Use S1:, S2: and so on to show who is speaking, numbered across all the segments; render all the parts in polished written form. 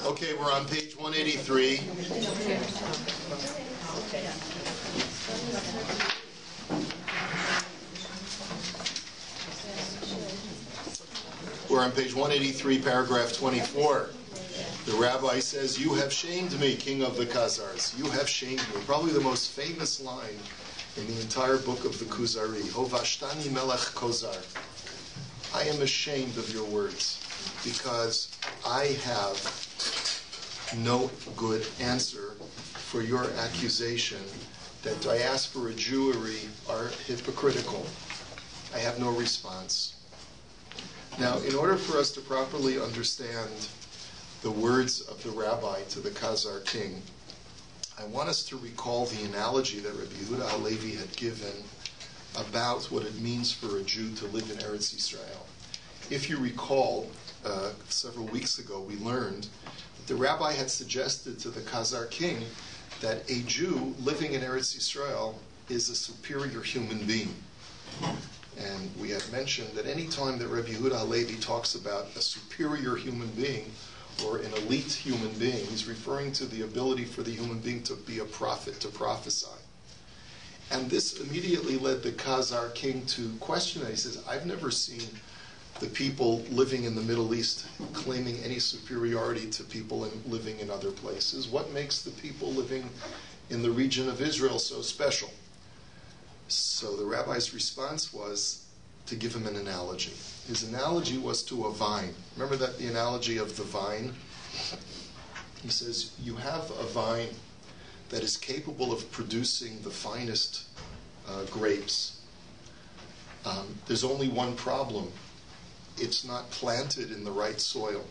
S1: Okay, we're on page 183. We're on page 183, paragraph 24. The rabbi says, "You have shamed me, king of the Khazars. You have shamed me." Probably the most famous line in the entire book of the Kuzari. Hovashtani melech kozar. I am ashamed of your words, because I have no good answer for your accusation that diaspora Jewry are hypocritical. I have no response. Now, in order for us to properly understand the words of the rabbi to the Khazar king, I want us to recall the analogy that Rabbi Yehuda Halevi had given about what it means for a Jew to live in Eretz Yisrael. If you recall, several weeks ago we learned that the rabbi had suggested to the Khazar king that a Jew living in Eretz Yisrael is a superior human being. And we had mentioned that any time that Rabbi Yehuda Halevi talks about a superior human being or an elite human being, he's referring to the ability for the human being to be a prophet, to prophesy. And this immediately led the Khazar king to question it. He says, I've never seen the people living in the Middle East claiming any superiority to people living in other places. What makes the people living in the region of Israel so special? So the rabbi's response was to give him an analogy. His analogy was to a vine. Remember that the analogy of the vine? He says, you have a vine that is capable of producing the finest grapes. There's only one problem. It's not planted in the right soil.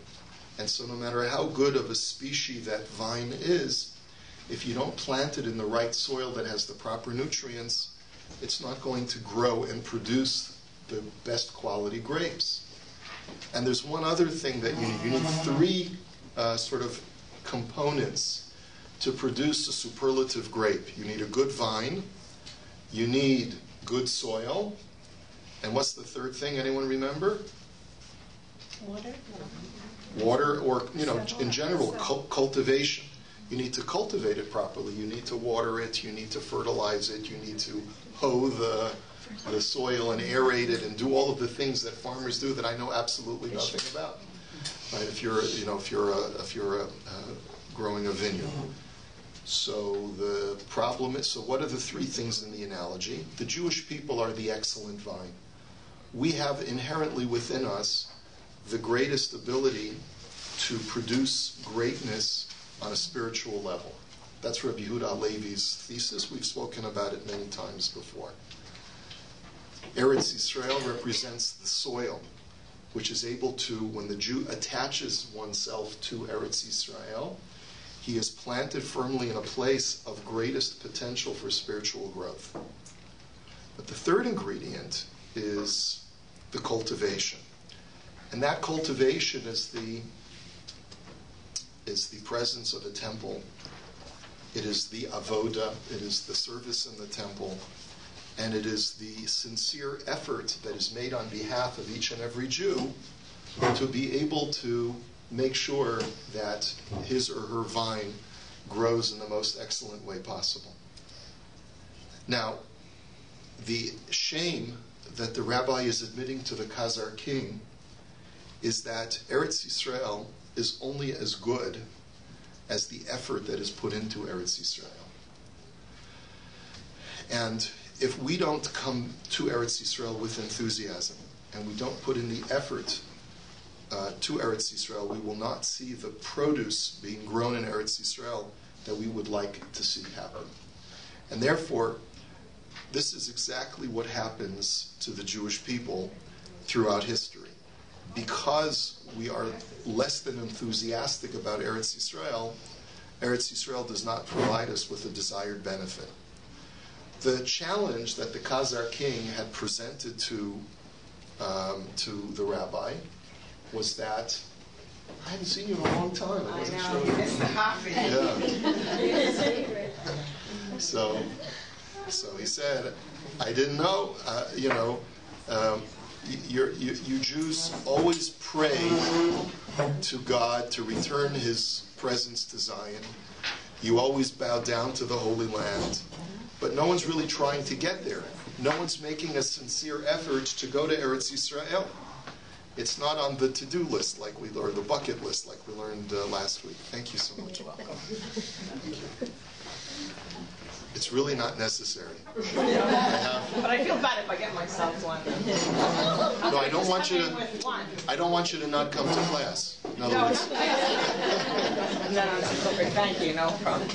S1: And so no matter how good of a species that vine is, if you don't plant it in the right soil that has the proper nutrients, it's not going to grow and produce the best quality grapes. And there's one other thing that you need. You need three sort of components to produce a superlative grape. You need a good vine, you need good soil, and what's the third thing? Anyone remember?
S2: Water.
S1: Water, or, in general, cultivation. You need to cultivate it properly. You need to water it, you need to fertilize it, you need to hoe the soil and aerate it and do all of the things that farmers do that I know absolutely nothing about. Right? If you're growing a vineyard. So the problem is, so what are the three things in the analogy? The Jewish people are the excellent vine. We have inherently within us the greatest ability to produce greatness on a spiritual level. That's Rabbi Yehuda Halevi's thesis. We've spoken about it many times before. Eretz Yisrael represents the soil, which is able to, when the Jew attaches oneself to Eretz Yisrael, he is planted firmly in a place of greatest potential for spiritual growth. But the third ingredient is the cultivation. And that cultivation is the presence of a temple. It is the avoda, it is the service in the temple, and it is the sincere effort that is made on behalf of each and every Jew to be able to make sure that his or her vine grows in the most excellent way possible. Now, the shame that the rabbi is admitting to the Khazar king is that Eretz Yisrael is only as good as the effort that is put into Eretz Yisrael. And if we don't come to Eretz Yisrael with enthusiasm, and we don't put in the effort to Eretz Yisrael, we will not see the produce being grown in Eretz Yisrael that we would like to see happen. And therefore, this is exactly what happens to the Jewish people throughout history. Because we are less than enthusiastic about Eretz Yisrael does not provide us with the desired benefit. The challenge that the Khazar king had presented to the rabbi was that I hadn't seen you in a long time. I wasn't sure.
S2: It's the coffee.
S1: Yeah. So he said, I didn't know. You Jews always pray to God to return His presence to Zion. You always bow down to the Holy Land. But no one's really trying to get there. No one's making a sincere effort to go to Eretz Yisrael. It's not on the to-do list or the bucket list like we learned last week. Thank you so much.
S2: You're welcome.
S1: Thank you. It's really not necessary.
S2: But I feel bad if I get myself one.
S1: No, I don't want you to. I don't want you to not come to class. In other words.
S2: No, thank you. No problem.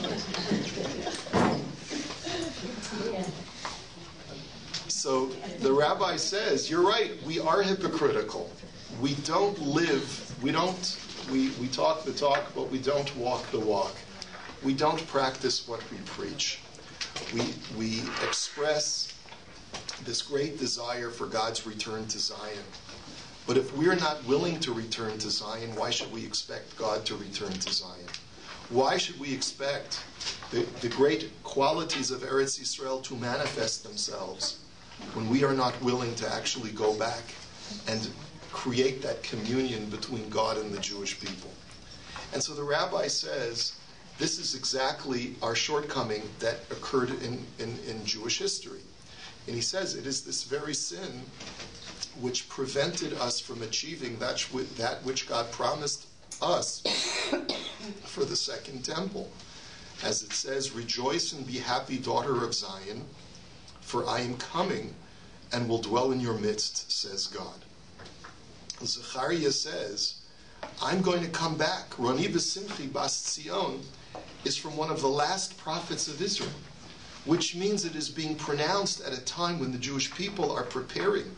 S1: So the rabbi says, you're right, we are hypocritical. We don't live, we talk the talk, but we don't walk the walk. We don't practice what we preach. We express this great desire for God's return to Zion. But if we're not willing to return to Zion, why should we expect God to return to Zion? Why should we expect the great qualities of Eretz Yisrael to manifest themselves when we are not willing to actually go back and create that communion between God and the Jewish people? And so the rabbi says, this is exactly our shortcoming that occurred in Jewish history. And he says it is this very sin which prevented us from achieving that which God promised us for the second temple. As it says, rejoice and be happy, daughter of Zion, for I am coming and will dwell in your midst, says God. Zechariah says, I'm going to come back. Roni v'simchi bas Tzion is from one of the last prophets of Israel, which means it is being pronounced at a time when the Jewish people are preparing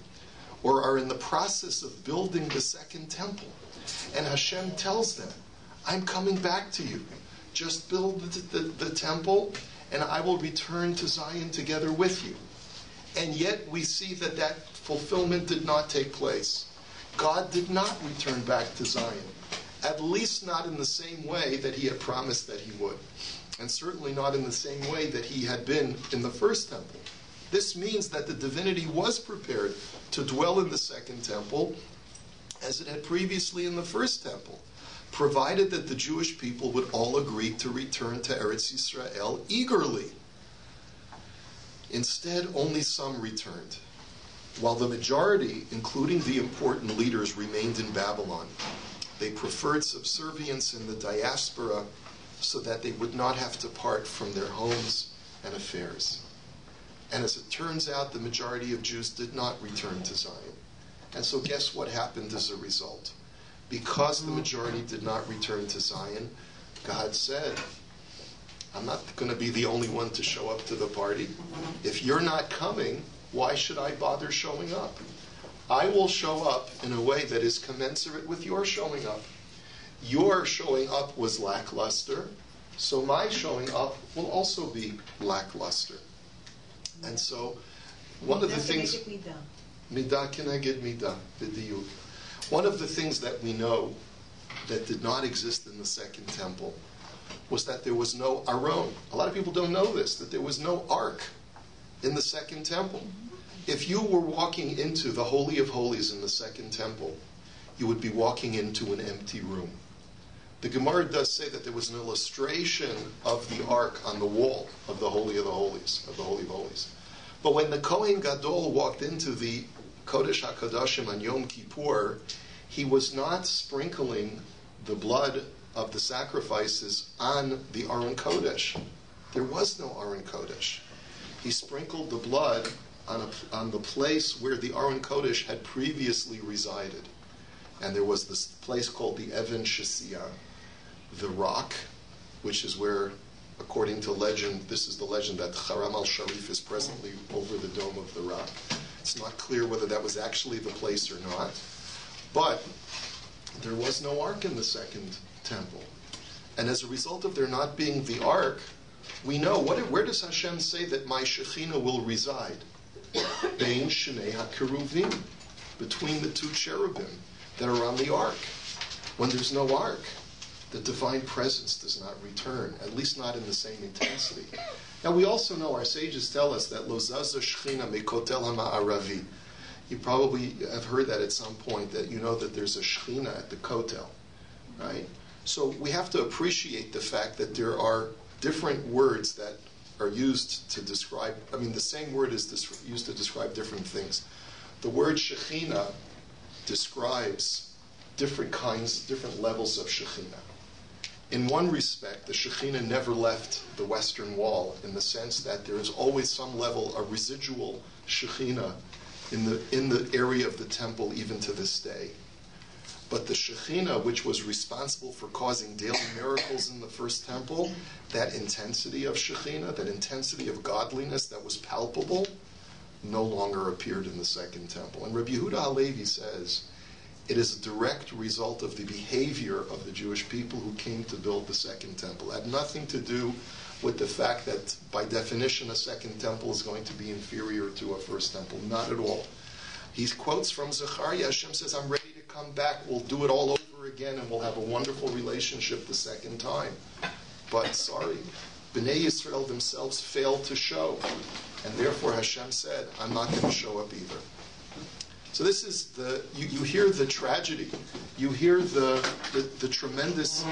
S1: or are in the process of building the second temple. And Hashem tells them, I'm coming back to you. Just build the temple and I will return to Zion together with you. And yet we see that fulfillment did not take place. God did not return back to Zion, at least not in the same way that He had promised that He would, and certainly not in the same way that He had been in the first temple. This means that the divinity was prepared to dwell in the second temple as it had previously in the first temple, provided that the Jewish people would all agree to return to Eretz Yisrael eagerly. Instead, only some returned. While the majority, including the important leaders, remained in Babylon, they preferred subservience in the diaspora so that they would not have to part from their homes and affairs. And as it turns out, the majority of Jews did not return to Zion. And so guess what happened as a result? Because the majority did not return to Zion, God said, I'm not going to be the only one to show up to the party. If you're not coming, why should I bother showing up? I will show up in a way that is commensurate with your showing up. Your showing up was lackluster, so my showing up will also be lackluster. And so, one of the things... Midah keneged midah, b'diyuk. One of the things that we know that did not exist in the second temple was that there was no aron. A lot of people don't know this, that there was no ark in the second temple. If you were walking into the Holy of Holies in the second temple, you would be walking into an empty room. The Gemara does say that there was an illustration of the ark on the wall of the Holy of the Holies, of the Holy of Holies. But when the Kohen Gadol walked into the Kodesh HaKodashim on Yom Kippur, he was not sprinkling the blood of the sacrifices on the Aron Kodesh. There was no Aron Kodesh. He sprinkled the blood on the place where the Aron Kodesh had previously resided. And there was this place called the Even Shesiyah, the rock, which is where, according to legend, this is the legend that Haram al-Sharif is presently over the dome of the rock. It's not clear whether that was actually the place or not. But there was no ark in the second temple. And as a result of there not being the ark, we know, where does Hashem say that my Shekhinah will reside? Bein Shnei HaKeruvim, between the two cherubim that are on the ark. When there's no ark, the divine presence does not return, at least not in the same intensity. Now we also know, our sages tell us that Lo zaza Shechina mekotel ha'ma'aravi. You probably have heard that at some point, that you know that there's a Shekhinah at the Kotel, right? So we have to appreciate the fact that there are different words that are used to describe, the same word is used to describe different things. The word Shekhinah describes different levels of Shekhinah. In one respect, the Shekhinah never left the Western Wall, in the sense that there is always some level of residual Shekhinah in the area of the temple even to this day. But the Shekhinah, which was responsible for causing daily miracles in the first temple, that intensity of Shekhinah, that intensity of godliness that was palpable, no longer appeared in the second temple. And Rabbi Yehuda Halevi says it is a direct result of the behavior of the Jewish people who came to build the second temple. It had nothing to do with the fact that, by definition, a second temple is going to be inferior to a first temple. Not at all. He quotes from Zechariah. Hashem says, I'm ready to come back. We'll do it all over again, and we'll have a wonderful relationship the second time. But, sorry, Bnei Yisrael themselves failed to show. And therefore Hashem said, I'm not going to show up either. So this is you hear the tragedy, you hear the tremendous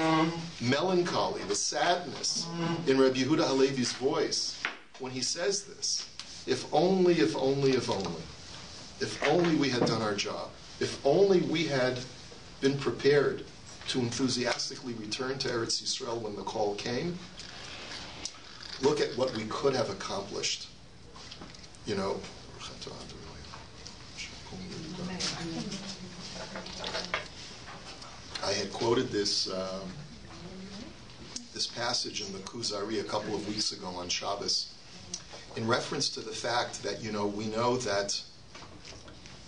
S1: melancholy, the sadness in Rabbi Yehuda Halevi's voice when he says this. If only we had done our job. If only we had been prepared to enthusiastically return to Eretz Yisrael when the call came. Look at what we could have accomplished. You know, I had quoted this passage in the Kuzari a couple of weeks ago on Shabbos in reference to the fact that, we know that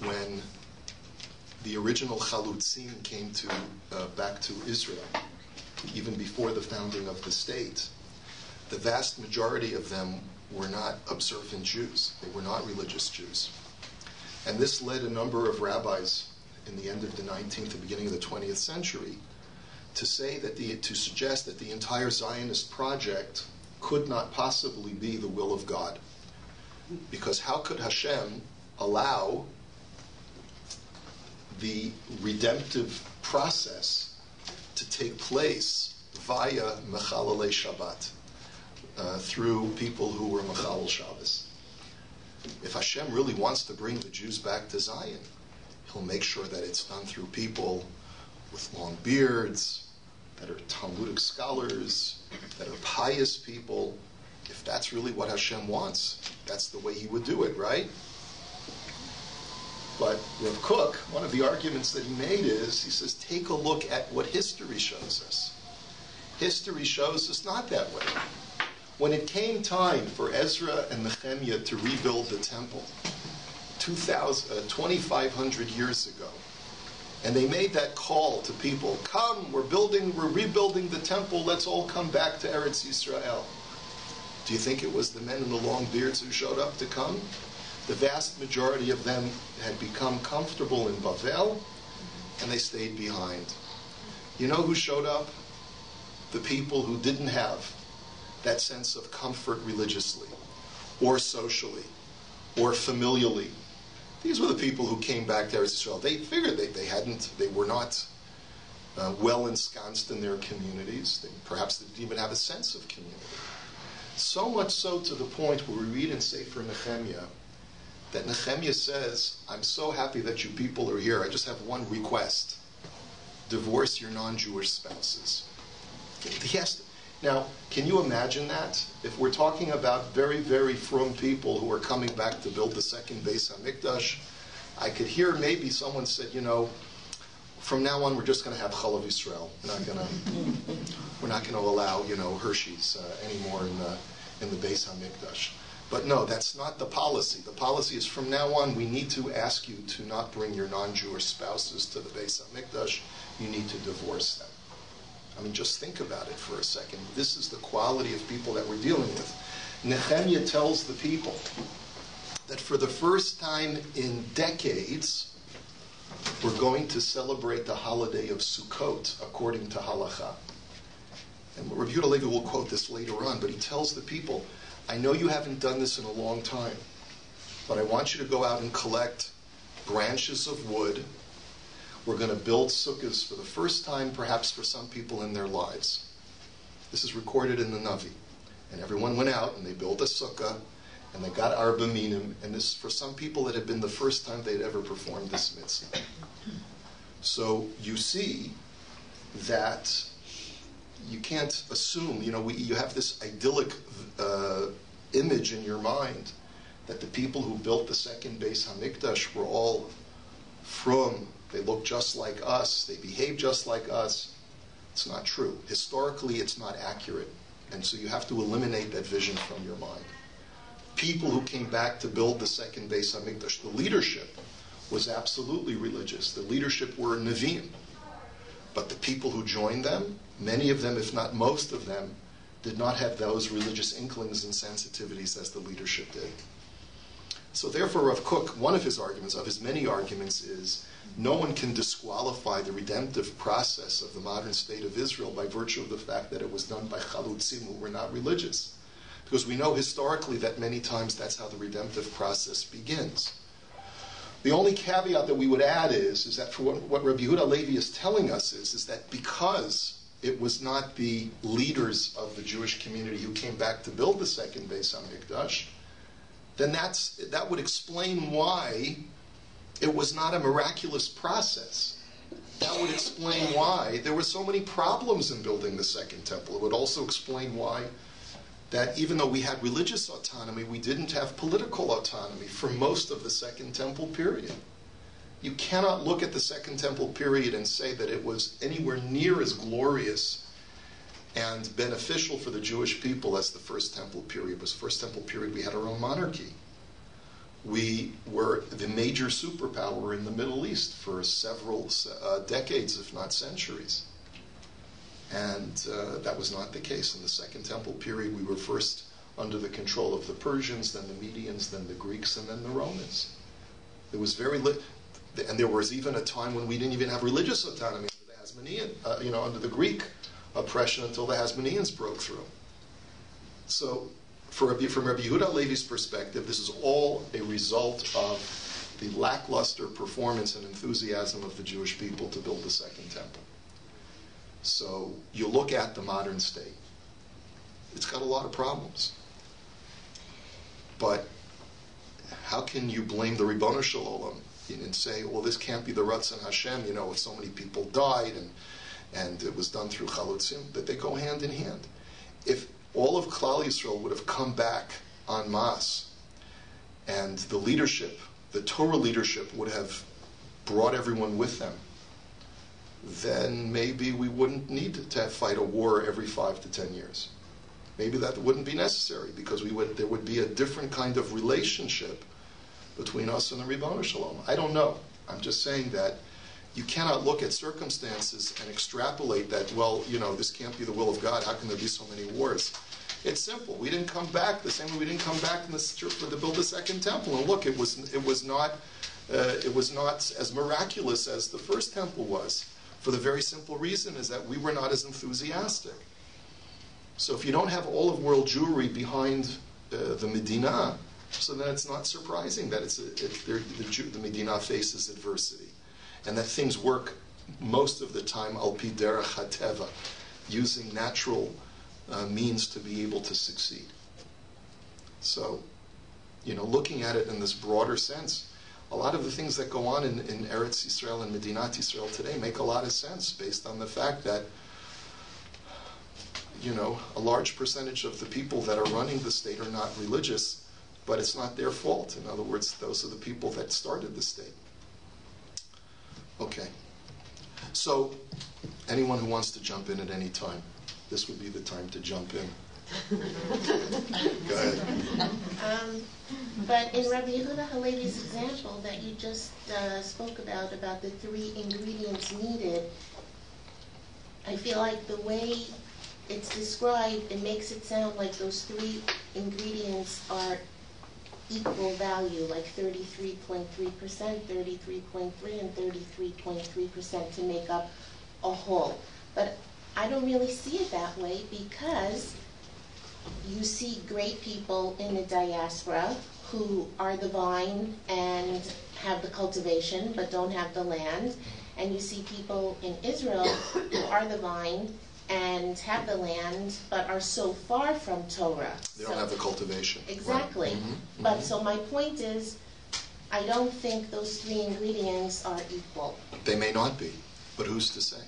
S1: when the original Chalutzim came back to Israel, even before the founding of the state, the vast majority of them were not observant Jews. They were not religious Jews. And this led a number of rabbis in the end of the 19th, the beginning of the 20th century, to suggest that the entire Zionist project could not possibly be the will of God. Because how could Hashem allow the redemptive process to take place via Mechalalei Shabbat, through people who were Mechalal Shabbos? If Hashem really wants to bring the Jews back to Zion, He'll make sure that it's done through people with long beards, that are Talmudic scholars, that are pious people. If that's really what Hashem wants, that's the way He would do it, right? But Rav Kook, one of the arguments that he made is, he says, take a look at what history shows us. History shows us not that way. When it came time for Ezra and Nehemiah to rebuild the temple, 2,500 years ago, and they made that call to people, come, we're rebuilding the temple, let's all come back to Eretz Yisrael. Do you think it was the men in the long beards who showed up to come? The vast majority of them had become comfortable in Bavel, and they stayed behind. You know who showed up? The people who didn't have that sense of comfort religiously, or socially, or familially. These were the people who came back to Eretz Yisrael. They figured they were not well ensconced in their communities. Perhaps they didn't even have a sense of community. So much so to the point where we read in Sefer Nehemiah that Nehemiah says, I'm so happy that you people are here. I just have one request. Divorce your non-Jewish spouses. Now, can you imagine that? If we're talking about very, very frum people who are coming back to build the second Beis HaMikdash, I could hear maybe someone said, from now on we're just going to have Chalav Yisrael. We're not going to allow, Hershey's anymore in the Beis HaMikdash. But no, that's not the policy. The policy is from now on we need to ask you to not bring your non-Jewish spouses to the Beis HaMikdash. You need to divorce them. Just think about it for a second. This is the quality of people that we're dealing with. Nehemiah tells the people that for the first time in decades, we're going to celebrate the holiday of Sukkot according to Halacha. And Rabbi Yehuda Halevi will quote this later on, but he tells the people, I know you haven't done this in a long time, but I want you to go out and collect branches of wood. We're going to build sukkahs for the first time, perhaps for some people in their lives. This is recorded in the Navi. And everyone went out and they built a sukkah and they got arba minim. And this, for some people, it had been the first time they'd ever performed this mitzvah. So you see that you can't assume, you have this idyllic image in your mind that the people who built the second Beis Hamikdash were all from, they look just like us, they behave just like us. It's not true. Historically, it's not accurate. And so you have to eliminate that vision from your mind. People who came back to build the second Beis Hamikdash, the leadership was absolutely religious. The leadership were Nevi'im. But the people who joined them, many of them, if not most of them, did not have those religious inklings and sensitivities as the leadership did. So therefore, Rav Kook, one of his arguments, of his many arguments, is no one can disqualify the redemptive process of the modern state of Israel by virtue of the fact that it was done by chalutzim who were not religious. Because we know historically that many times that's how the redemptive process begins. The only caveat that we would add is that for what Rabbi Yehuda Levi is telling us is that because it was not the leaders of the Jewish community who came back to build the second Beis Hamikdash, then that would explain why it was not a miraculous process. That would explain why there were so many problems in building the second temple. It would also explain why that even though we had religious autonomy, we didn't have political autonomy for most of the second temple period. You cannot look at the second temple period and say that it was anywhere near as glorious and beneficial for the Jewish people as the first temple period was. First temple period, we had our own monarchy. We were the major superpower in the Middle East for several decades, if not centuries. And that was not the case in the second temple period. We were first under the control of the Persians, then the Medians, then the Greeks, and then the Romans. There was and there was even a time when we didn't even have religious autonomy under the Hasmonean, under the Greek oppression until the Hasmoneans broke through. So, from Rabbi Yehuda Levi's perspective, this is all a result of the lackluster performance and enthusiasm of the Jewish people to build the second temple. So, you look at the modern state. It's got a lot of problems. But how can you blame the Ribono Shel Olam and say, well, this can't be the Ratzon Hashem, if so many people died and it was done through chalutzim, that they go hand in hand. If all of Klal Yisrael would have come back en masse, and the leadership, the Torah leadership, would have brought everyone with them, then maybe we wouldn't need to fight a war every 5 to 10 years. Maybe that wouldn't be necessary, because there would be a different kind of relationship between us and the Ribono Shel Olam. I don't know. I'm just saying that you cannot look at circumstances and extrapolate that, this can't be the will of God. How can there be so many wars? It's simple. We didn't come back the same way we didn't come back to build the second temple. And look, it was not as miraculous as the first temple was, for the very simple reason is that we were not as enthusiastic. So if you don't have all of world Jewry behind the Medina, so then it's not surprising that the Medina faces adversity, and that things work most of the time al pi derech hateva, using natural means to be able to succeed. So, looking at it in this broader sense, a lot of the things that go on in Eretz Yisrael and Medinat Yisrael today make a lot of sense based on the fact that, a large percentage of the people that are running the state are not religious, but it's not their fault. In other words, those are the people that started the state. Okay. So, anyone who wants to jump in at any time, this would be the time to jump in. Go ahead.
S3: But in Rabbi Yehuda Halevi's example that you just spoke about the 3 ingredients needed, I feel like the way it's described, it makes it sound like those 3 ingredients are equal value, like 33.3%, 33.3%, and 33.3% to make up a whole. But I don't really see it that way, because you see great people in the diaspora who are the vine and have the cultivation but don't have the land. And you see people in Israel who are the vine and have the land but are so far from Torah.
S1: They don't have the cultivation.
S3: Exactly.
S1: Right. Mm-hmm.
S3: But so my point is, I don't think those three ingredients are equal.
S1: They may not be, but who's to say?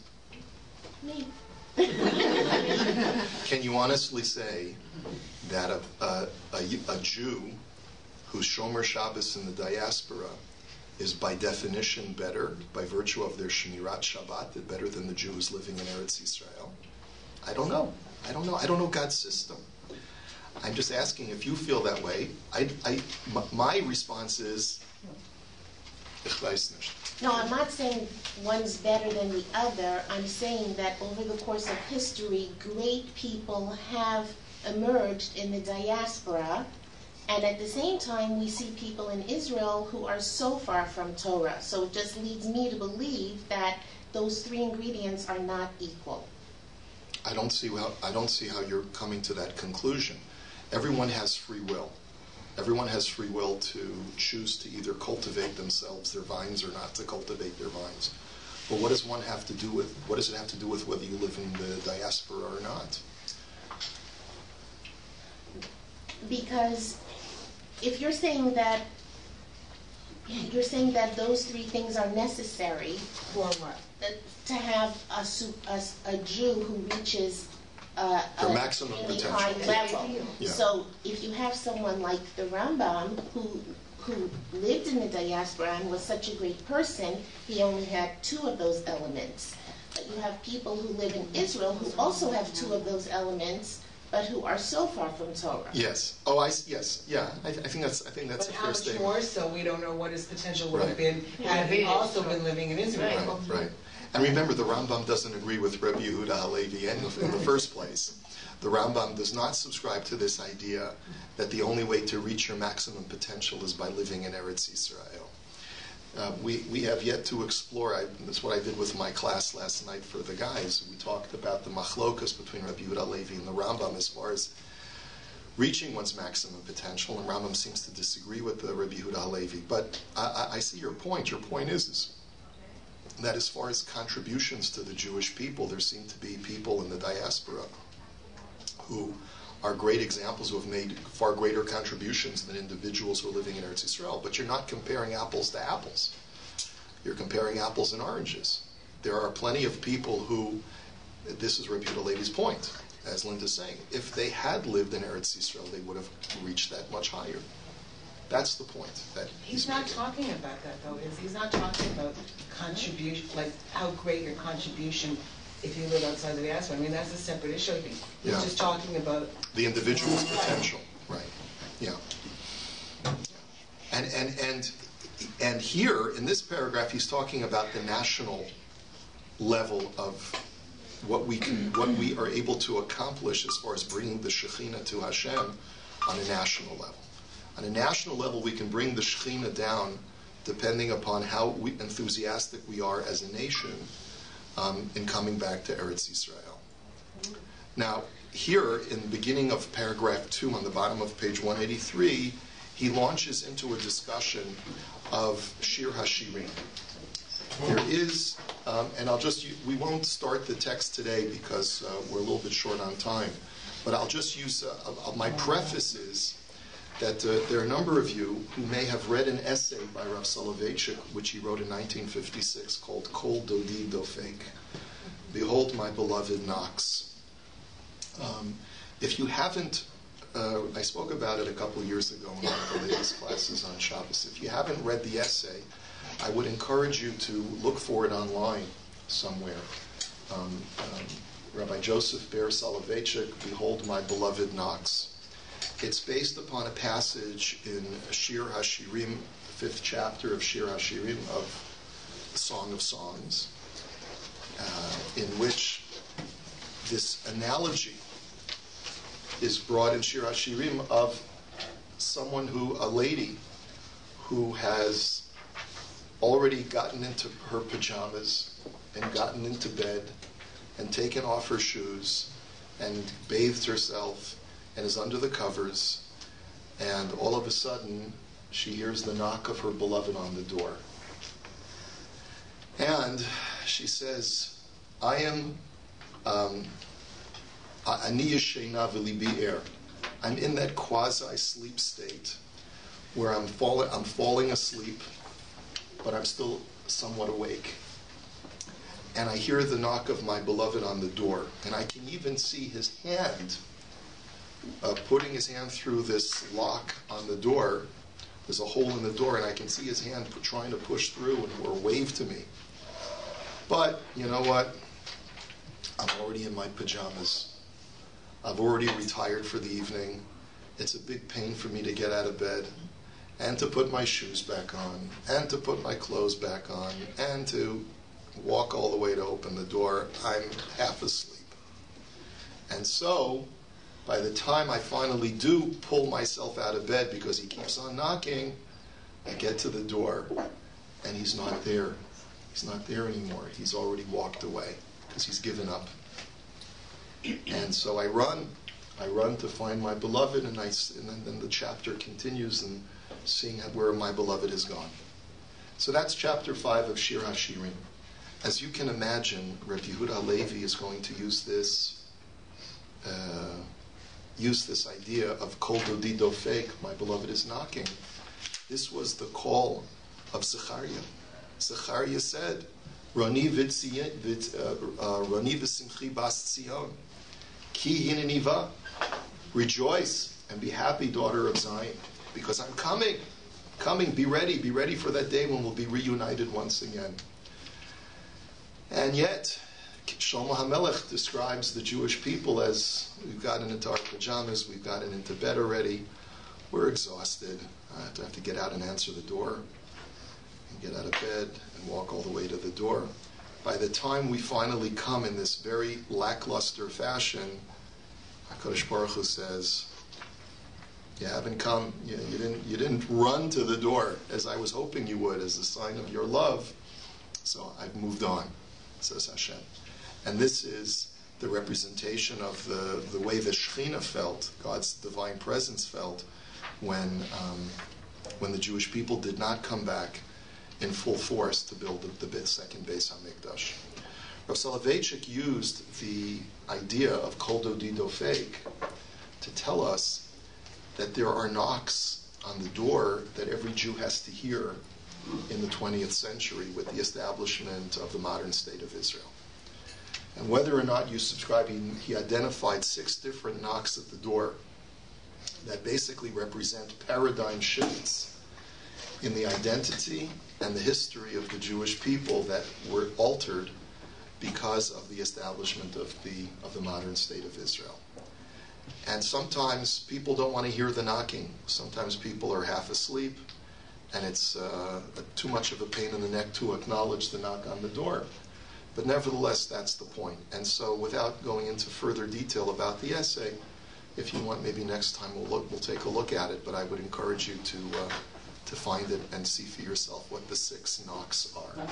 S3: Me.
S1: Can you honestly say that a Jew who's Shomer Shabbos in the diaspora is by definition better, by virtue of their Shemirat Shabbat, better than the Jew who's living in Eretz Yisrael? I don't know. I don't know God's system. I'm just asking if you feel that way. My response is, ich weiß nicht.
S3: No, I'm not saying one's better than the other. I'm saying that over the course of history, great people have emerged in the diaspora, and at the same time, we see people in Israel who are so far from Torah. So it just leads me to believe that those three ingredients are not equal.
S1: I don't see how you're coming to that conclusion. Everyone has free will. Everyone has free will to choose to either cultivate themselves, their vines, or not to cultivate their vines. But what does it have to do with whether you live in the diaspora or not?
S3: Because if you're saying that those three things are necessary
S2: For what?
S3: to have a Jew who reaches
S1: Their maximum
S3: really
S1: potential.
S3: high level.
S1: Yeah.
S3: So if you have someone like the Rambam who lived in the diaspora and was such a great person, he only had two of those elements. But you have people who live in Israel who also have two of those elements, but who are so far from Torah.
S1: Yes. Yes. Yeah. I think that's
S2: But
S1: a
S2: how
S1: fair
S2: much
S1: statement.
S2: more so we don't know what his potential would have
S1: Right.
S2: been had he also been living in Israel.
S1: Right. And remember, the Rambam doesn't agree with Rabbi Yehuda Halevi in the first place. The Rambam does not subscribe to this idea that the only way to reach your maximum potential is by living in Eretz Yisrael. We have yet to explore, that's what I did with my class last night for the guys. We talked about the machlokas between Rabbi Yehuda Halevi and the Rambam as far as reaching one's maximum potential, and Rambam seems to disagree with the Rabbi Yehuda Halevi. But I see your point. Your point is that as far as contributions to the Jewish people, there seem to be people in the diaspora who are great examples who have made far greater contributions than individuals who are living in Eretz Yisrael. But you're not comparing apples to apples. You're comparing apples and oranges. There are plenty of people who, this is Rabbi Yehuda Halevi's point, as Linda's saying, if they had lived in Eretz Yisrael, they would have reached that much higher. That's the point. That
S2: He's not talking about that, though. He's not talking about contribution, like how great your contribution if you live outside the diaspora. I mean, that's a separate issue. He's just talking about
S1: the individual's potential, right? Yeah. And here in this paragraph, he's talking about the national level of what we are able to accomplish as far as bringing the Shekhinah to Hashem on a national level. On a national level, we can bring the Shekhinah down depending upon how enthusiastic we are as a nation in coming back to Eretz Yisrael. Now, here in the beginning of paragraph 2 on the bottom of page 183, he launches into a discussion of Shir HaShirim. There is, and we won't start the text today because we're a little bit short on time, but I'll just use, my preface is that there are a number of you who may have read an essay by Rav Soloveitchik, which he wrote in 1956, called Kol Dodi Dofek, Behold My Beloved Knocks. If you haven't, I spoke about it a couple of years ago in one of the latest classes on Shabbos. If you haven't read the essay, I would encourage you to look for it online somewhere. Rabbi Joseph Ber Soloveitchik, Behold My Beloved Knocks. It's based upon a passage in Shir HaShirim, the 5th chapter of Shir HaShirim of the Song of Songs, in which this analogy is brought in Shir HaShirim of a lady who has already gotten into her pajamas and gotten into bed and taken off her shoes and bathed herself and is under the covers, and all of a sudden she hears the knock of her beloved on the door. And she says, I am ani yeshena v'libi er. I'm in that quasi-sleep state where I'm falling asleep, but I'm still somewhat awake. And I hear the knock of my beloved on the door, and I can even see his hand putting his hand through this lock on the door. There's a hole in the door, and I can see his hand trying to push through or wave to me. But you know what? I'm already in my pajamas. I've already retired for the evening. It's a big pain for me to get out of bed and to put my shoes back on and to put my clothes back on and to walk all the way to open the door. I'm half asleep. And so, by the time I finally do pull myself out of bed because he keeps on knocking, I get to the door and he's not there. He's not there anymore. He's already walked away because he's given up. And so I run to find my beloved, and then the chapter continues and seeing where my beloved is gone. So that's chapter 5 of Shir HaShirim. As you can imagine, Rabbi Yehuda Halevi is going to use this idea of Kol Dodi Dofek, my beloved is knocking. This was the call of Zechariah. Zechariah said, Rani v'simchi bas Tzion, ki hineniva, rejoice and be happy, daughter of Zion, because I'm coming, be ready for that day when we'll be reunited once again. And yet, Shlomo HaMelech describes the Jewish people as, we've gotten into our pajamas, we've gotten into bed already, we're exhausted, I have to get out and answer the door, and get out of bed and walk all the way to the door. By the time we finally come in this very lackluster fashion, HaKadosh Baruch Hu says, you haven't come, you didn't run to the door as I was hoping you would, as a sign of your love, so I've moved on, says Hashem. And this is the representation of the way the Shekhinah felt, God's divine presence felt, when the Jewish people did not come back in full force to build the second Beis HaMikdash. Rav Soloveitchik used the idea of Kol Dodi Dofek to tell us that there are knocks on the door that every Jew has to hear in the 20th century with the establishment of the modern state of Israel. And whether or not you subscribe, he identified 6 different knocks at the door that basically represent paradigm shifts in the identity and the history of the Jewish people that were altered because of the establishment of the modern state of Israel. And sometimes people don't want to hear the knocking. Sometimes people are half asleep, and it's too much of a pain in the neck to acknowledge the knock on the door. But nevertheless, that's the point. And so without going into further detail about the essay, if you want, maybe next time we'll take a look at it, but I would encourage you to find it and see for yourself what the 6 knocks are.